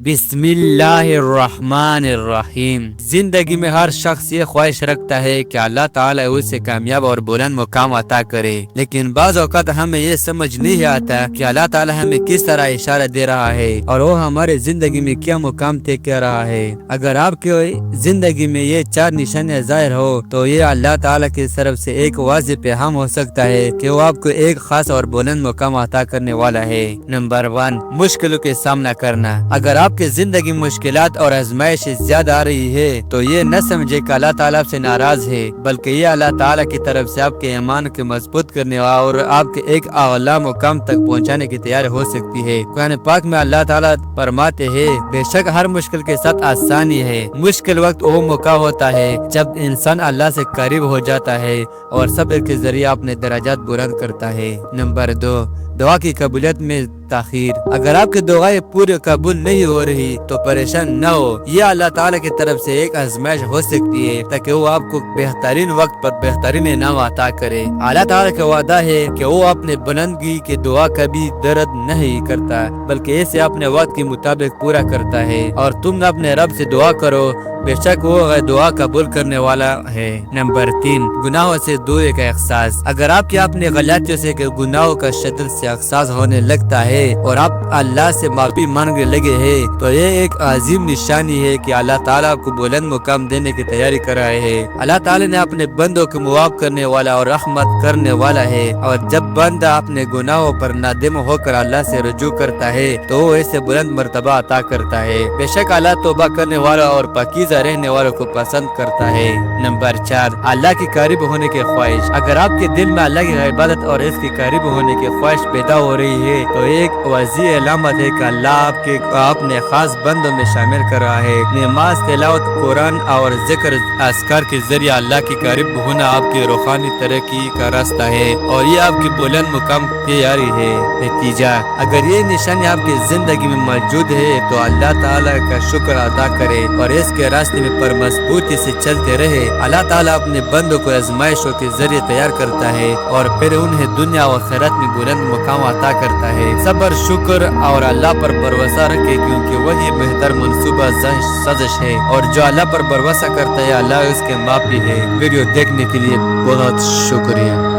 بسم اللہ الرحمن الرحیم۔ زندگی میں ہر شخص یہ خواہش رکھتا ہے کہ اللہ تعالیٰ اسے کامیاب اور بلند مقام عطا کرے، لیکن بعض اوقات ہمیں یہ سمجھ نہیں آتا کہ اللہ تعالیٰ ہمیں کس طرح اشارہ دے رہا ہے اور وہ ہمارے زندگی میں کیا مقام طے کر رہا ہے۔ اگر آپ کی زندگی میں یہ 4 نشانیاں ظاہر ہو تو یہ اللہ تعالیٰ کی طرف سے ایک واضح پیغام ہو سکتا ہے کہ وہ آپ کو ایک خاص اور بلند مقام عطا کرنے والا ہے۔ نمبر 1، مشکلوں کے سامنا کرنا۔ اگر آپ کی زندگی مشکلات اور آزمائش زیادہ آ رہی ہے تو یہ نہ سمجھے کہ اللہ تعالیٰ آپ سے ناراض ہے، بلکہ یہ اللہ تعالیٰ کی طرف سے آپ کے ایمان کو مضبوط کرنے اور آپ کے ایک اعلیٰ مقام تک پہنچانے کی تیاری ہو سکتی ہے۔ قرآن پاک میں اللہ تعالیٰ فرماتے ہیں، بے شک ہر مشکل کے ساتھ آسانی ہے۔ مشکل وقت وہ موقع ہوتا ہے جب انسان اللہ سے قریب ہو جاتا ہے اور صبر کے ذریعے اپنے درجات بلند کرتا ہے۔ نمبر 2، دعا کی قبولیت میں تاخیر۔ اگر آپ کی دعائیں پوری قبول نہیں ہو رہی تو پریشان نہ ہو، یہ اللہ تعالیٰ کی طرف سے ایک آزمائش ہو سکتی ہے تاکہ وہ آپ کو بہترین وقت پر بہترین انعام عطا کرے۔ اللہ تعالیٰ کا وعدہ ہے کہ وہ اپنے بلندگی کی دعا کبھی رد نہیں کرتا، بلکہ اسے اپنے وقت کے مطابق پورا کرتا ہے، اور تم اپنے رب سے دعا کرو، بے شک وہ دعا قبول کرنے والا ہے۔ نمبر 3، گناہوں سے دوری کا احساس۔ اگر آپ کی اپنی غلطیوں سے گناہوں کا شدت سے احساس ہونے لگتا ہے اور آپ اللہ سے معافی مانگنے لگے ہیں تو یہ ایک عظیم نشانی ہے کہ اللہ تعالیٰ آپ کو بلند مقام دینے کی تیاری کر رہے ہیں۔ اللہ تعالیٰ نے اپنے بندوں کو معاف کرنے والا اور رحمت کرنے والا ہے، اور جب بندہ اپنے گناہوں پر نادم ہو کر اللہ سے رجوع کرتا ہے تو وہ اسے بلند مرتبہ عطا کرتا ہے۔ بے شک اللہ توبہ کرنے والا اور پاکیزہ رہنے والوں کو پسند کرتا ہے۔ نمبر 4، اللہ کے قریب ہونے کی خواہش۔ اگر آپ کے دل میں اللہ کی عبادت اور اس کے قریب ہونے کی خواہش پیدا ہو رہی ہے تو ایک واضح علامت ہے کہ اللہ آپ نے خاص بندوں میں شامل کر رہا ہے۔ نماز، تلاوت قرآن اور ذکر اذکار کے ذریعے اللہ کے قریب ہونا آپ کی روحانی ترقی کا راستہ ہے اور یہ آپ کی بلند مقام تیاری ہے۔ نتیجہ، اگر یہ نشانی آپ کی زندگی میں موجود ہے تو اللہ تعالیٰ کا شکر ادا کرے اور اس کے راستے میں پر مضبوطی سے چلتے رہے۔ اللہ تعالیٰ اپنے بندوں کو آزمائشوں کے ذریعے تیار کرتا ہے اور پھر انہیں دنیا و آخرت میں بلند مقام عطا کرتا ہے۔ صبر، شکر اور اللہ پر بھروسہ رکھے، کیونکہ وہی بہتر منصوبہ سازش ہے، اور جو اللہ پر بھروسہ کرتا ہے اللہ اس کے معافی ہے۔ ویڈیو دیکھنے کے لیے بہت شکریہ۔